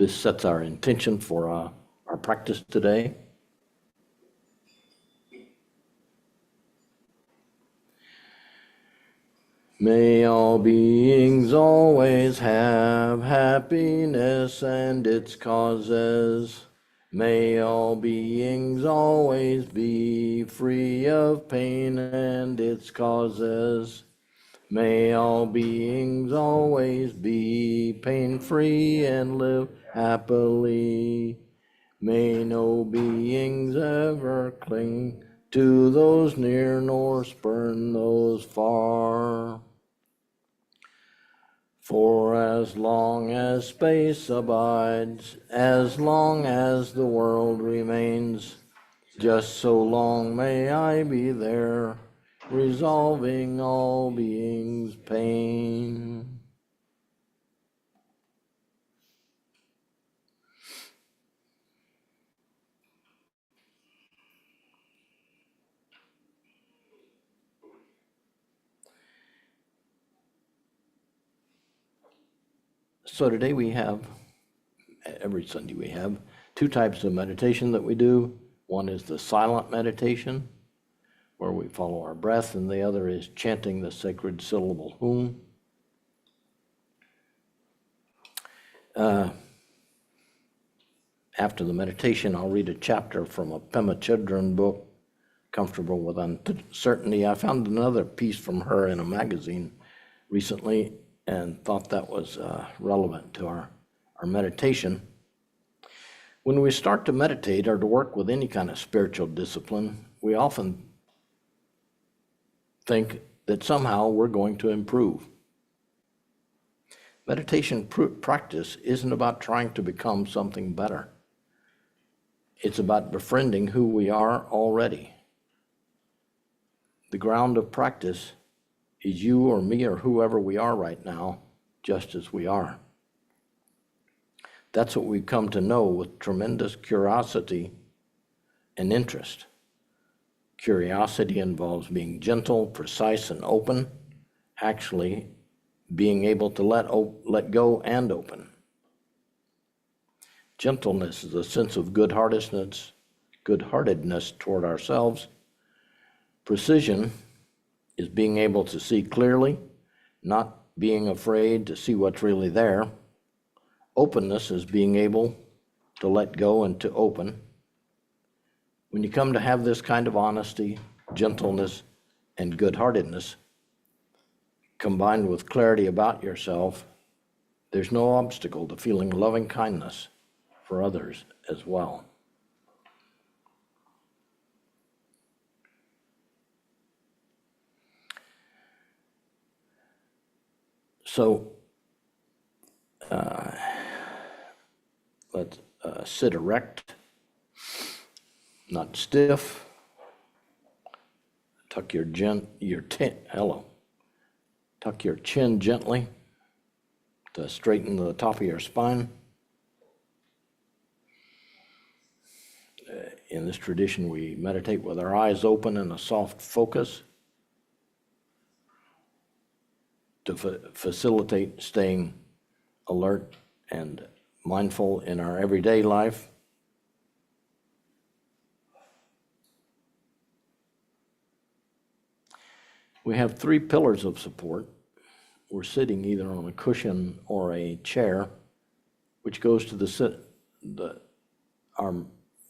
This sets our intention for our practice today. May all beings always have happiness and its causes. May all beings always be free of pain and its causes. May all beings always be pain-free and live happily. May no beings ever cling to those near nor spurn those far. For as long as space abides, as long as the world remains, just so long may I be there, resolving all beings' pain. So today every Sunday we have two types of meditation that we do. One is the silent meditation, where we follow our breath, and the other is chanting the sacred syllable Hum. After the meditation, I'll read a chapter from a Pema Chodron book, Comfortable with Uncertainty. I found another piece from her in a magazine recently and thought that was relevant to our meditation. When we start to meditate or to work with any kind of spiritual discipline, we often think that somehow we're going to improve. Meditation practice isn't about trying to become something better. It's about befriending who we are already. The ground of practice is you or me or whoever we are right now, just as we are. That's what we've come to know with tremendous curiosity and interest. Curiosity involves being gentle, precise, and open, actually being able to let go and open. Gentleness is a sense of good-heartedness toward ourselves. Precision is being able to see clearly, not being afraid to see what's really there. Openness is being able to let go and to open. When you come to have this kind of honesty, gentleness, and good-heartedness, combined with clarity about yourself, there's no obstacle to feeling loving kindness for others as well. So let's sit erect, not stiff. Tuck your Tuck your chin gently to straighten the top of your spine. In this tradition, we meditate with our eyes open and a soft focus to facilitate staying alert and mindful in our everyday life. We have three pillars of support. We're sitting either on a cushion or a chair, which goes to our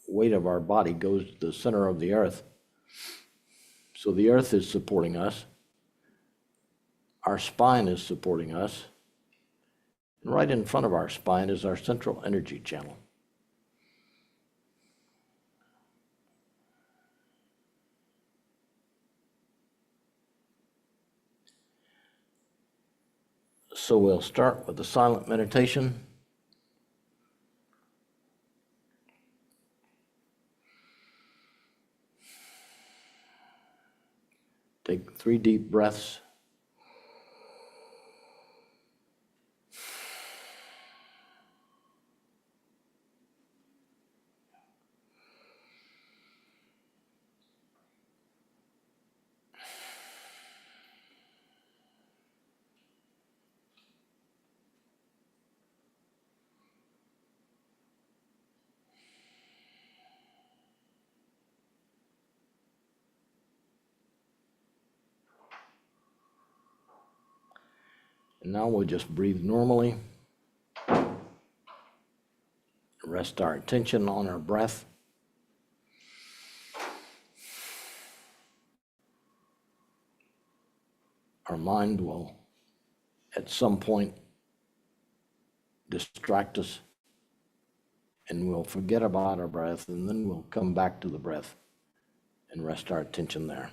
weight of our body goes to the center of the earth. So the earth is supporting us. Our spine is supporting us. And right in front of our spine is our central energy channel. So we'll start with the silent meditation. Take 3 deep breaths. And now we'll just breathe normally. Rest our attention on our breath. Our mind will, at some point, distract us, and we'll forget about our breath, and then we'll come back to the breath and rest our attention there.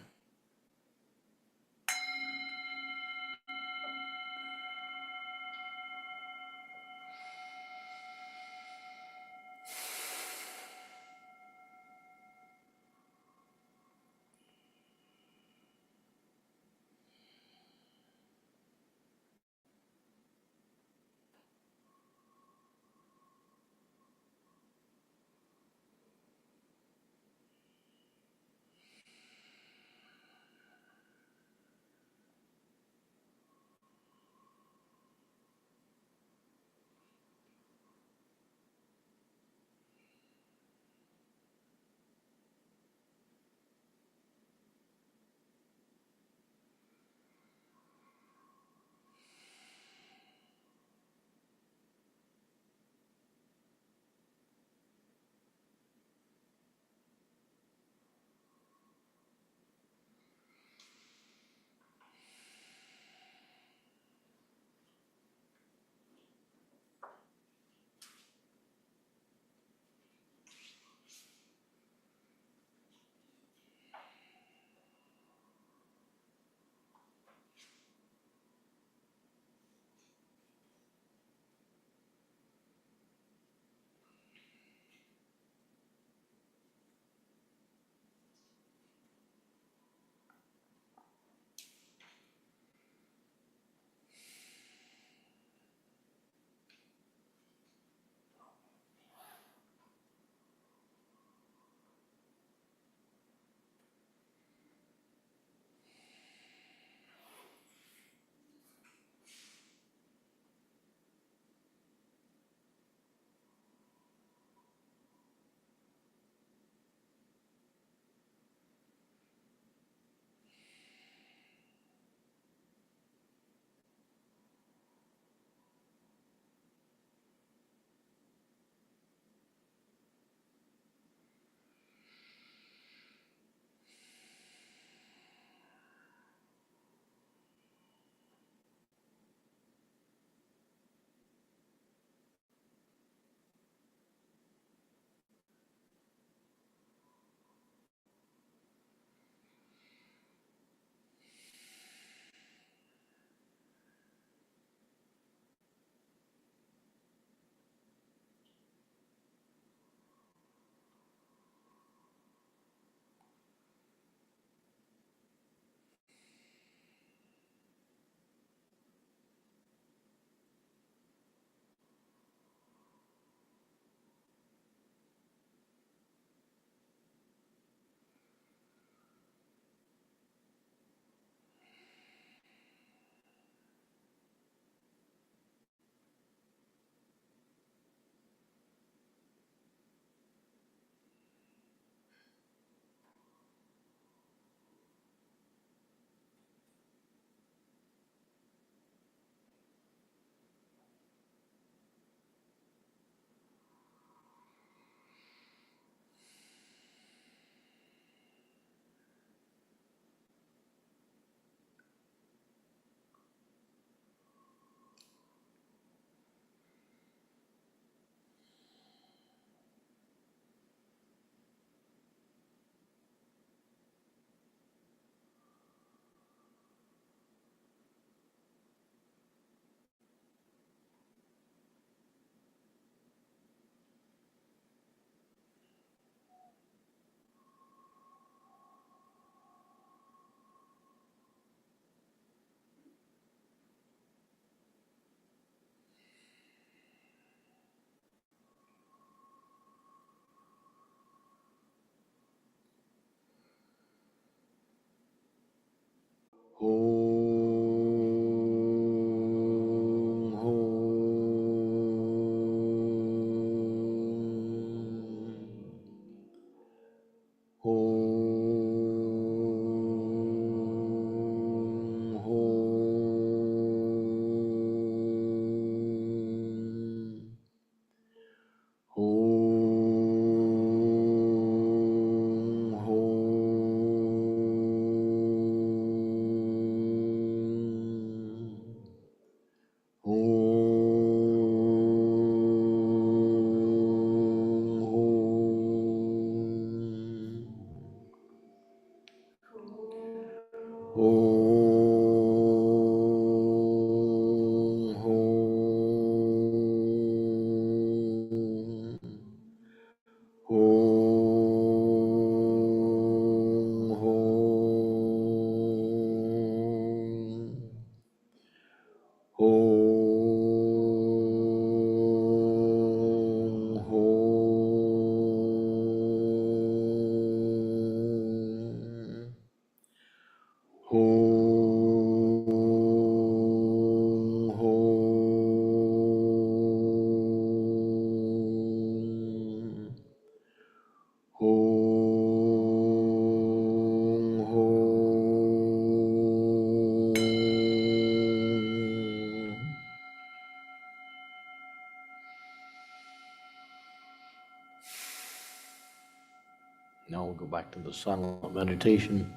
Now we'll go back to the silent meditation,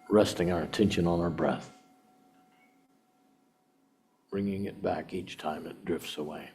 resting our attention on our breath, bringing it back each time it drifts away.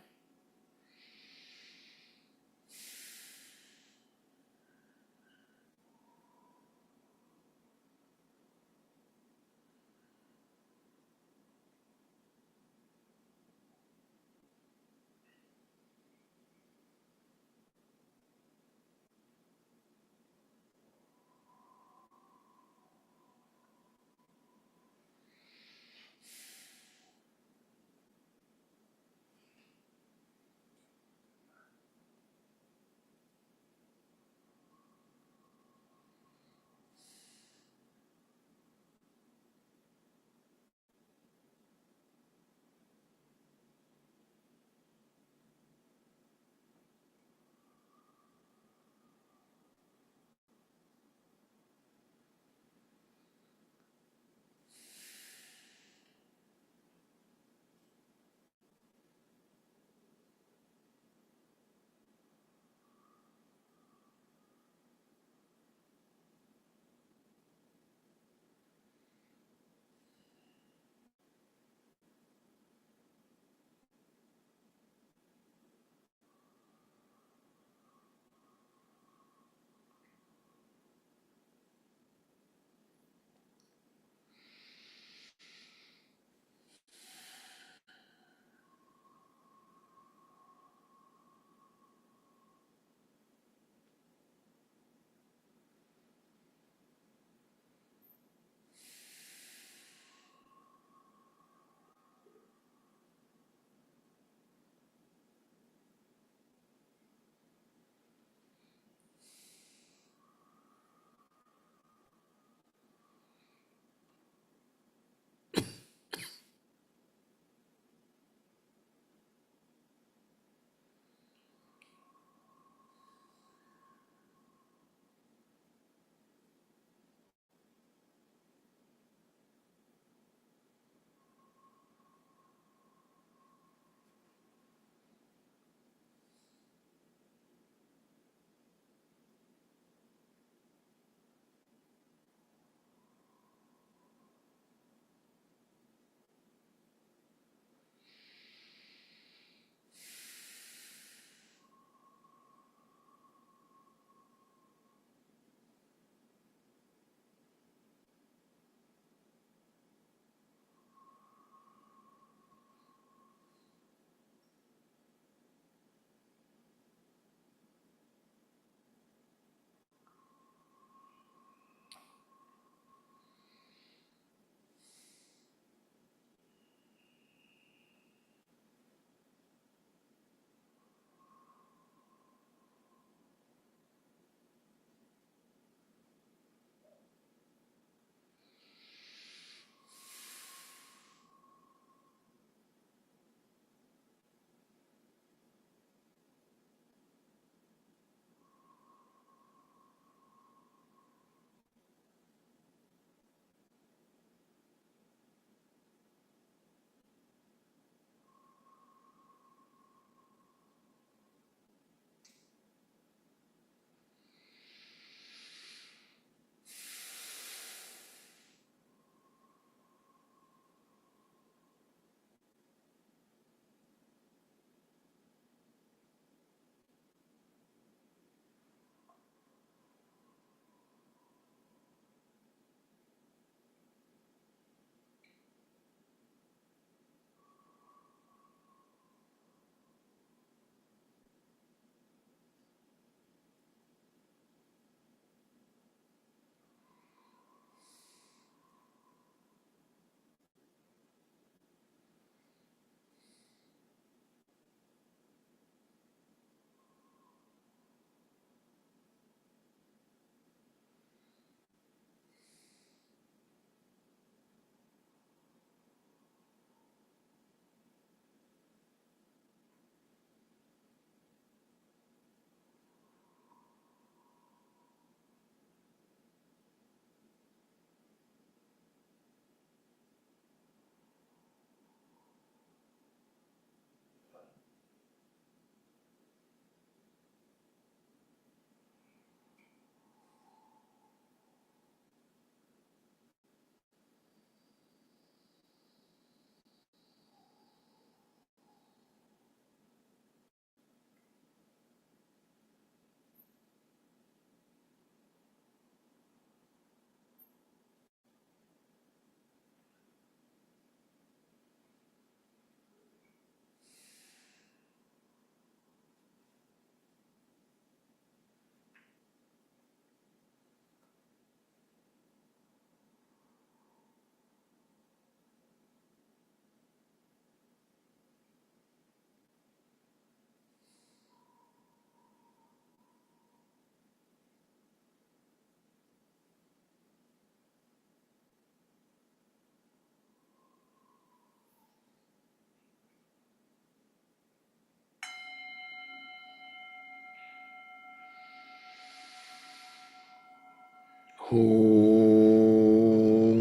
Hung,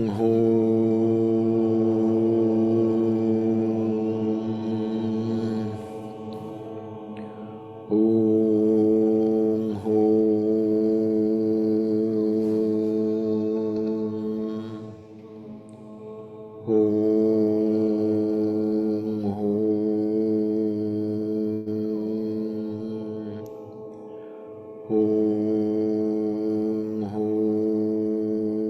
hung, hung, hung, hung.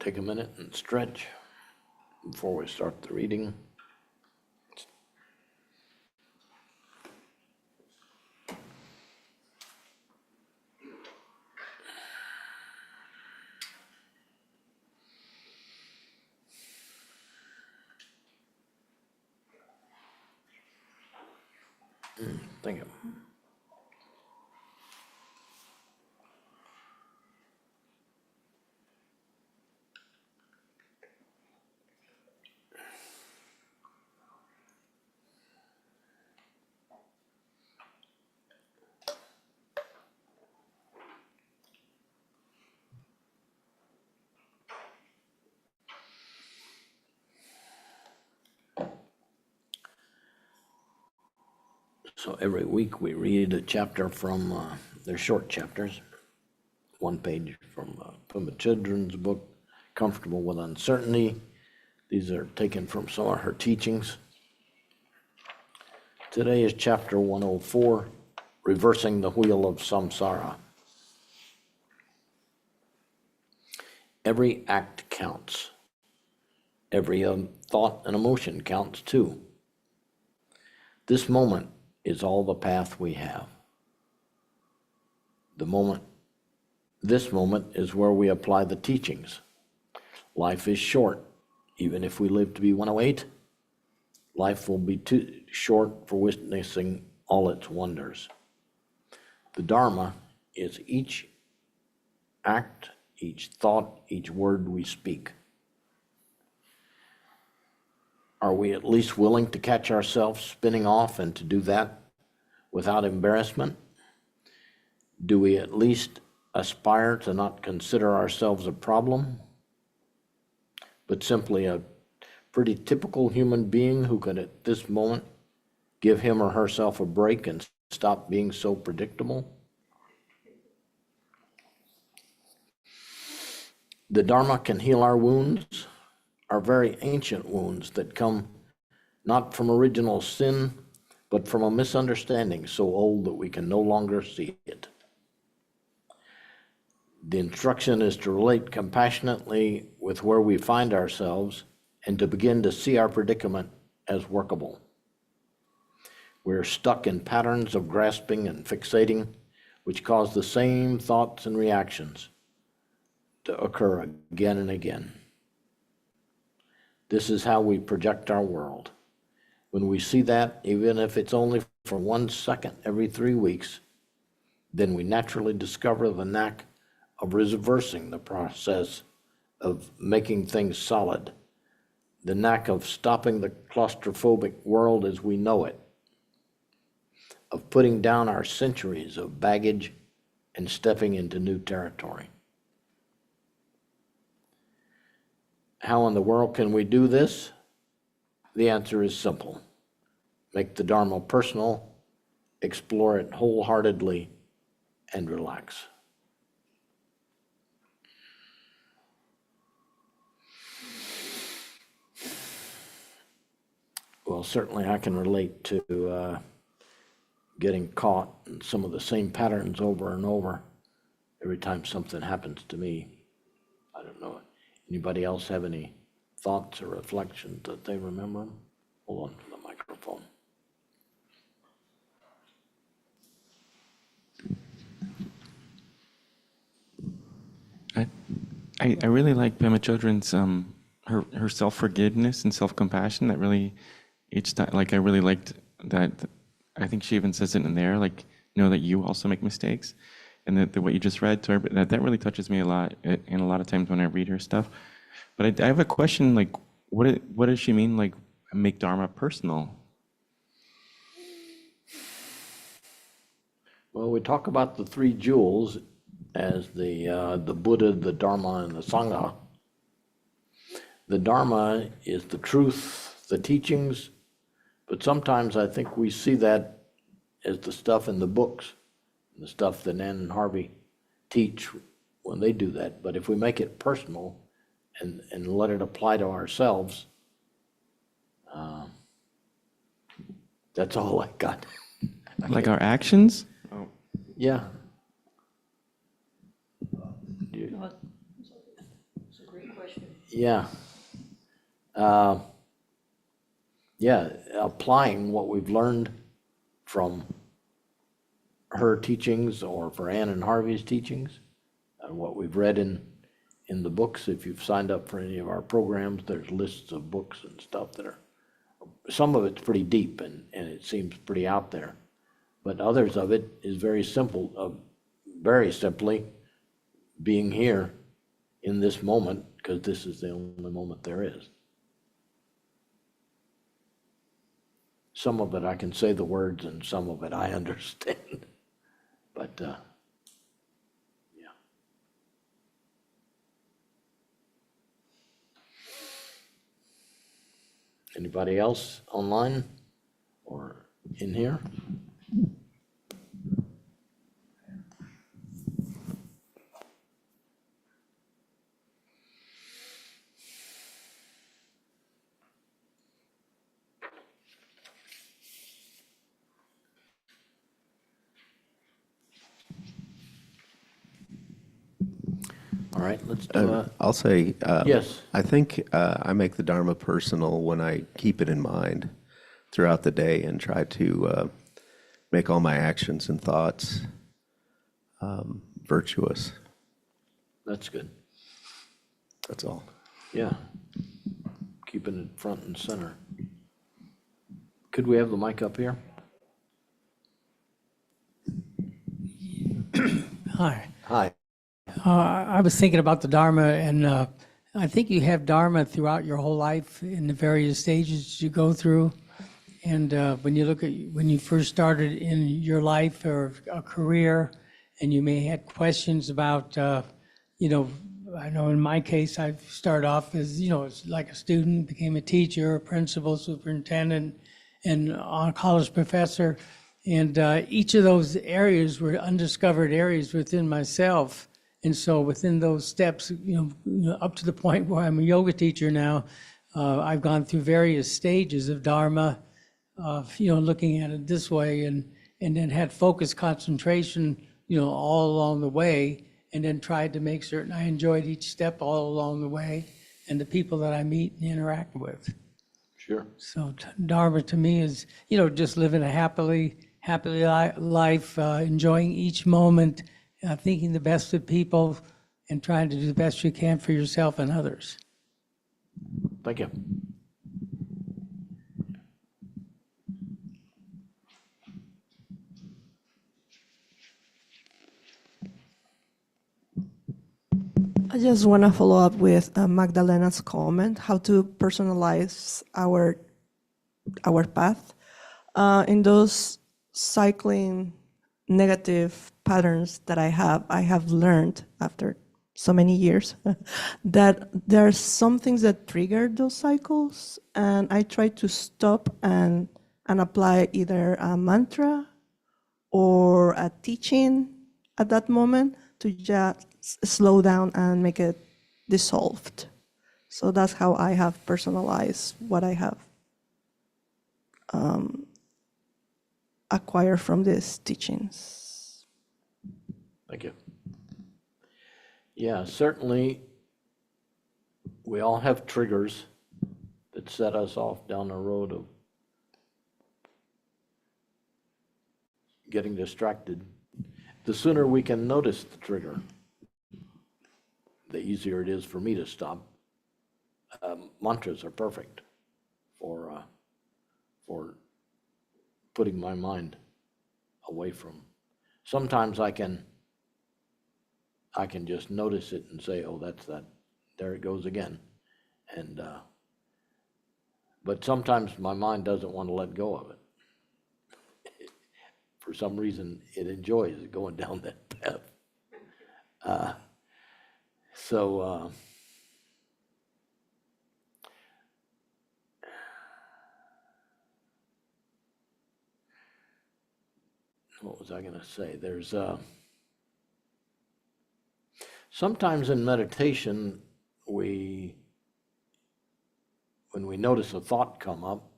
take a minute and stretch before we start the reading. Thank you. So every week we read a chapter from, they're short chapters, one page from a children's book, Comfortable with Uncertainty. These are taken from some of her teachings. Today is chapter 104, Reversing the Wheel of Samsara. Every act counts. Every thought and emotion counts too. This moment is all the path we have. This moment is where we apply the teachings. Life is short. Even if we live to be 108, life will be too short for witnessing all its wonders. The Dharma is each act, each thought, each word we speak. Are we at least willing to catch ourselves spinning off and to do that without embarrassment? Do we at least aspire to not consider ourselves a problem, but simply a pretty typical human being who could at this moment give him or herself a break and stop being so predictable? The Dharma can heal our wounds, our very ancient wounds that come not from original sin, but from a misunderstanding so old that we can no longer see it. The instruction is to relate compassionately with where we find ourselves and to begin to see our predicament as workable. We're stuck in patterns of grasping and fixating, which cause the same thoughts and reactions to occur again and again. This is how we project our world. When we see that, even if it's only for 1 second every 3 weeks, then we naturally discover the knack of reversing the process of making things solid, the knack of stopping the claustrophobic world as we know it, of putting down our centuries of baggage and stepping into new territory. How in the world can we do this? The answer is simple. Make the Dharma personal, explore it wholeheartedly, and relax. Well, certainly I can relate to getting caught in some of the same patterns over and over every time something happens to me. I don't know. Anybody else have any thoughts or reflections that they remember? Hold on to the microphone. I really like Pema Chodron's her self-forgiveness and self-compassion. That really, each time, like I really liked that. I think she even says it in there, like know that you also make mistakes, and that what you just read to her, that really touches me a lot. And a lot of times when I read her stuff, but I have a question, like what does she mean, like make Dharma personal? Well, we talk about the three jewels as the Buddha, the Dharma, and the Sangha. The Dharma is the truth, the teachings, but sometimes I think we see that as the stuff in the books, the stuff that Nan and Harvey teach when they do that. But if we make it personal and let it apply to ourselves, that's all I got. Like our actions? Oh. Yeah. It's a great question. Yeah. Uh, yeah, applying what we've learned from her teachings or for Ann and Harvey's teachings, and what we've read in the books. If you've signed up for any of our programs, there's lists of books and stuff that are, some of it's pretty deep and it seems pretty out there. But others of it is very simple, very simply being here in this moment, because this is the only moment there is. Some of it I can say the words and some of it I understand. But yeah. Anybody else online or in here? All right, let's do a, I'll say, yes. I think I make the Dharma personal when I keep it in mind throughout the day and try to make all my actions and thoughts virtuous. That's good. That's all. Yeah. Keeping it front and center. Could we have the mic up here? Hi. Hi. I was thinking about the Dharma, and I think you have Dharma throughout your whole life in the various stages you go through. And when you look at when you first started in your life or a career, and you may had questions about, I know in my case, I started off as, as like a student, became a teacher, a principal, superintendent, and a college professor. And each of those areas were undiscovered areas within myself. And so within those steps, up to the point where I'm a yoga teacher now, I've gone through various stages of Dharma, looking at it this way, and then had focused concentration, all along the way, and then tried to make certain I enjoyed each step all along the way and the people that I meet and interact with. Sure. So Dharma to me is, just living a happily life, enjoying each moment, thinking the best of people, and trying to do the best you can for yourself and others. Thank you. I just want to follow up with Magdalena's comment, how to personalize our path. In those cycling negative patterns that I have learned after so many years that there are some things that trigger those cycles, and I try to stop and apply either a mantra or a teaching at that moment to just slow down and make it dissolved. So that's how I have personalized what I have acquired from these teachings. Thank you. Yeah, certainly we all have triggers that set us off down the road of getting distracted. The sooner we can notice the trigger, the easier it is for me to stop. Mantras are perfect for putting my mind away from. Sometimes I can just notice it and say, "Oh, that's that. There it goes again," and but sometimes my mind doesn't want to let go of it. For some reason, it enjoys going down that path. What was I going to say? There's sometimes in meditation, when we notice a thought come up,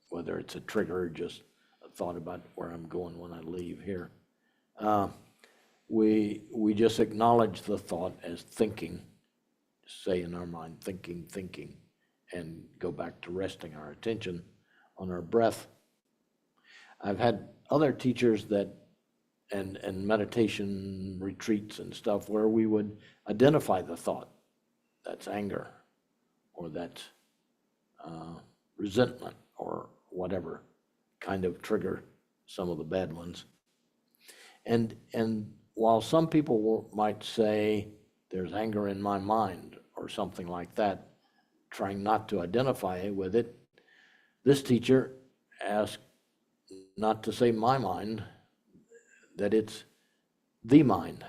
whether it's a trigger or just a thought about where I'm going when I leave here, we just acknowledge the thought as thinking, say in our mind, thinking, thinking, and go back to resting our attention on our breath. I've had other teachers that, and meditation retreats and stuff where we would identify the thought. That's anger, or that's resentment, or whatever kind of trigger some of the bad ones. And while some people might say there's anger in my mind or something like that, trying not to identify with it, this teacher asked not to say my mind, that it's the mind.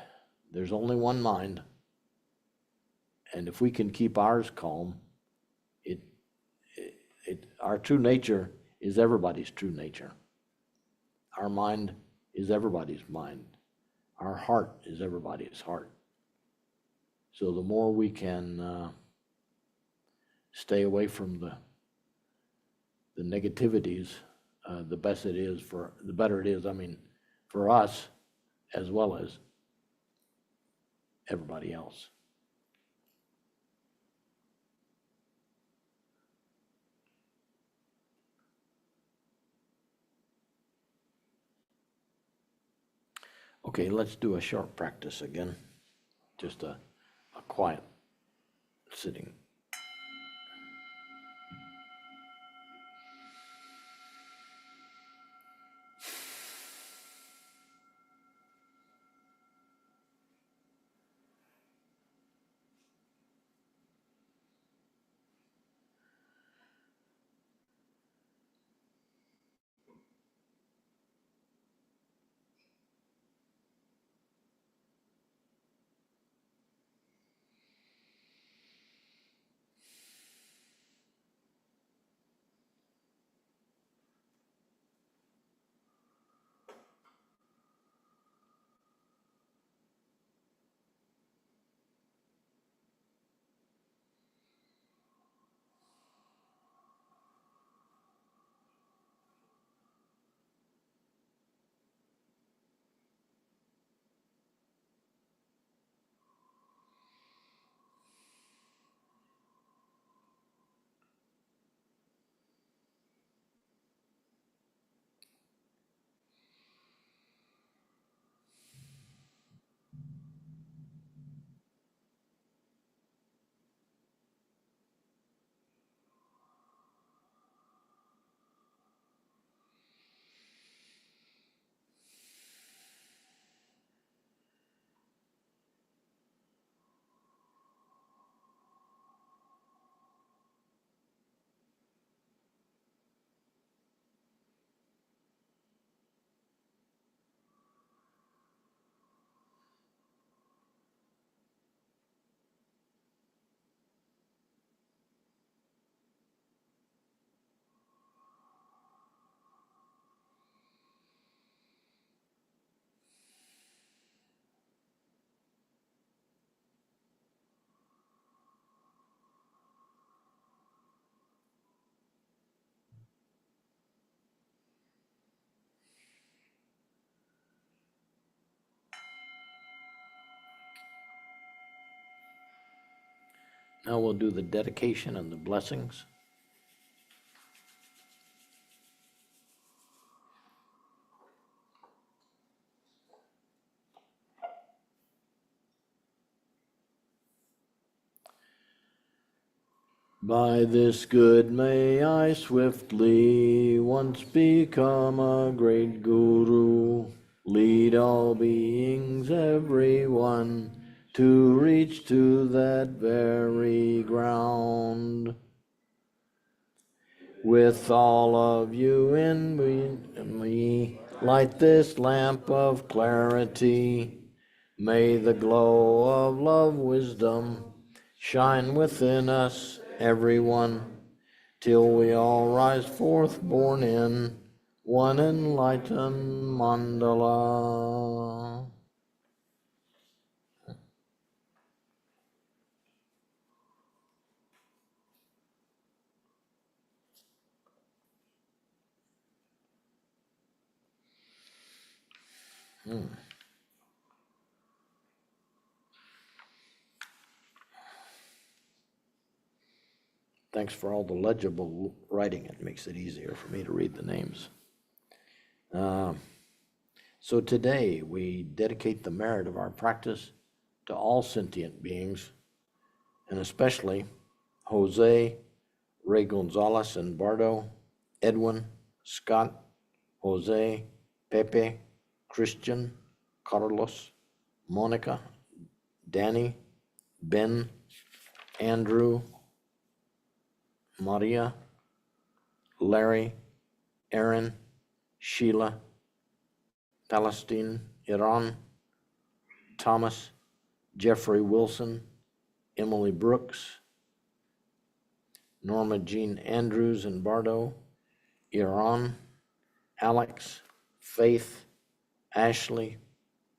There's only one mind. And if we can keep ours calm, our true nature is everybody's true nature. Our mind is everybody's mind. Our heart is everybody's heart. So the more we can stay away from the negativities, the better it is. I mean, for us as well as everybody else. Okay, let's do a short practice again. Just a quiet sitting. Now we'll do the dedication and the blessings. By this good may I swiftly once become a great guru, lead all beings, every one, to reach to that very ground. With all of you in me, light this lamp of clarity. May the glow of love, wisdom, shine within us, everyone, till we all rise forth born in one enlightened mandala. Thanks for all the legible writing. It makes it easier for me to read the names. So today we dedicate the merit of our practice to all sentient beings, and especially Jose, Ray Gonzalez and Bardo, Edwin, Scott, Jose, Pepe, Christian, Carlos, Monica, Danny, Ben, Andrew, Maria, Larry, Aaron, Sheila, Palestine, Iran, Thomas, Jeffrey Wilson, Emily Brooks, Norma Jean Andrews and Bardo, Iran, Alex, Faith, Ashley,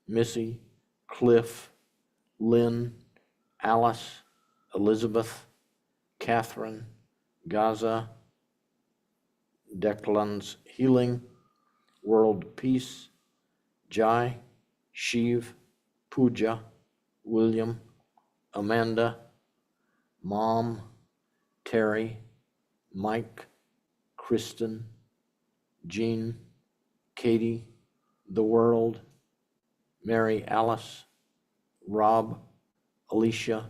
Missy, Cliff, Lynn, Alice, Elizabeth, Catherine, Gaza, Declan's Healing, World Peace, Jai, Shiv, Pooja, William, Amanda, Mom, Terry, Mike, Kristen, Jean, Katie, The World, Mary Alice, Rob, Alicia,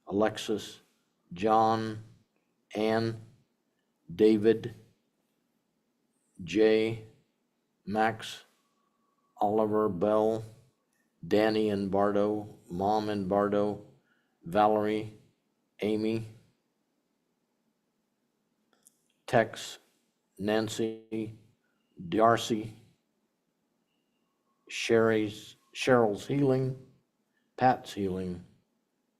Alexis, John, Ann, David, Jay, Max, Oliver, Bell, Danny and Bardo, Mom and Bardo, Valerie, Amy, Tex, Nancy, Darcy, Cheryl's Healing, Pat's Healing,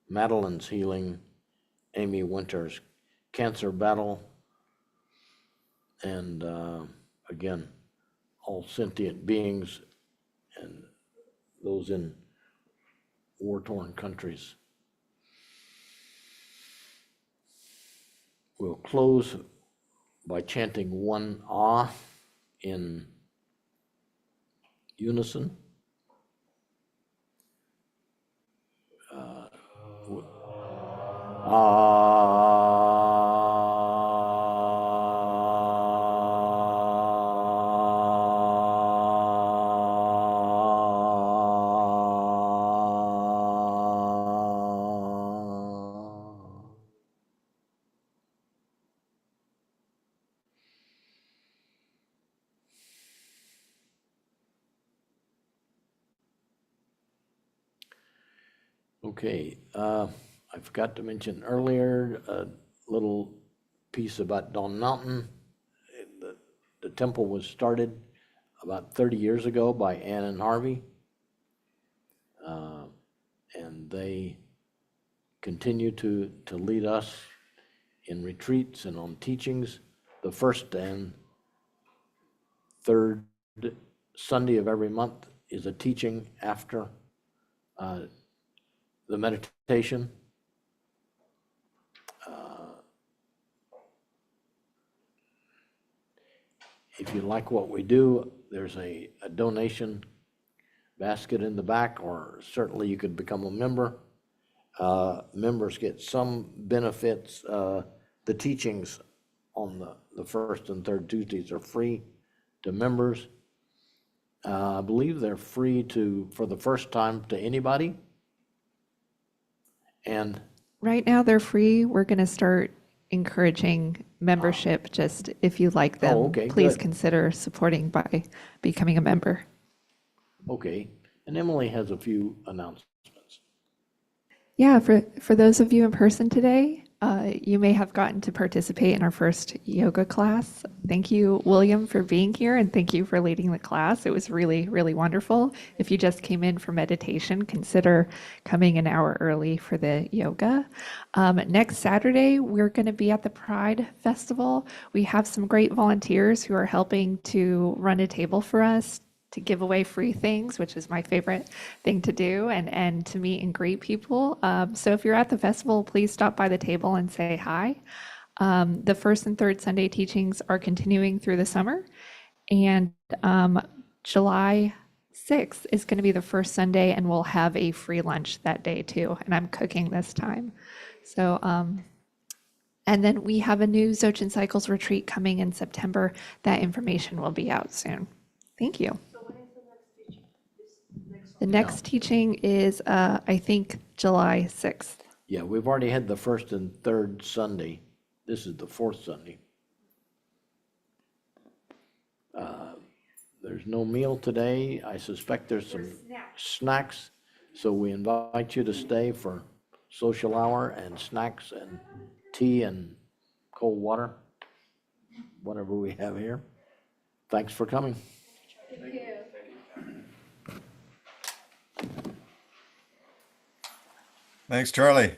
Madeline's Healing, Amy Winters, Cancer Battle, and again, all sentient beings and those in war-torn countries. We'll close by chanting one Ah in unison. Okay, I forgot to mention earlier a little piece about Dawn Mountain. The temple was started about 30 years ago by Ann and Harvey, and they continue to lead us in retreats and on teachings. The first and third Sunday of every month is a teaching after the meditation. If you like what we do, there's a donation basket in the back, or certainly you could become a member. Members get some benefits. The teachings on the first and third Tuesdays are free to members. I believe they're free for the first time to anybody. And Right now, they're free. We're going to start encouraging membership. Just if you like them, okay, please good. consider supporting by becoming a member. okay, and Emily has a few announcements. Yeah, for those of you in person today, you may have gotten to participate in our first yoga class. Thank you, William, for being here, and thank you for leading the class. It was really, really wonderful. If you just came in for meditation, consider coming an hour early for the yoga. Next Saturday, we're going to be at the Pride Festival. We have some great volunteers who are helping to run a table for us, to give away free things, which is my favorite thing to do, and to meet and greet people. So if you're at the festival, please stop by the table and say hi. The first and third Sunday teachings are continuing through the summer, and July 6th is going to be the first Sunday, and we'll have a free lunch that day too, and I'm cooking this time. So And then we have a new Zochin Cycles retreat coming in September. That information will be out soon. Thank you. The next teaching is, I think, July 6th. Yeah, we've already had the first and third Sunday. This is the fourth Sunday. There's no meal today. I suspect there's some snacks. So we invite you to stay for social hour and snacks and tea and cold water, whatever we have here. Thanks for coming. Thanks, Charlie.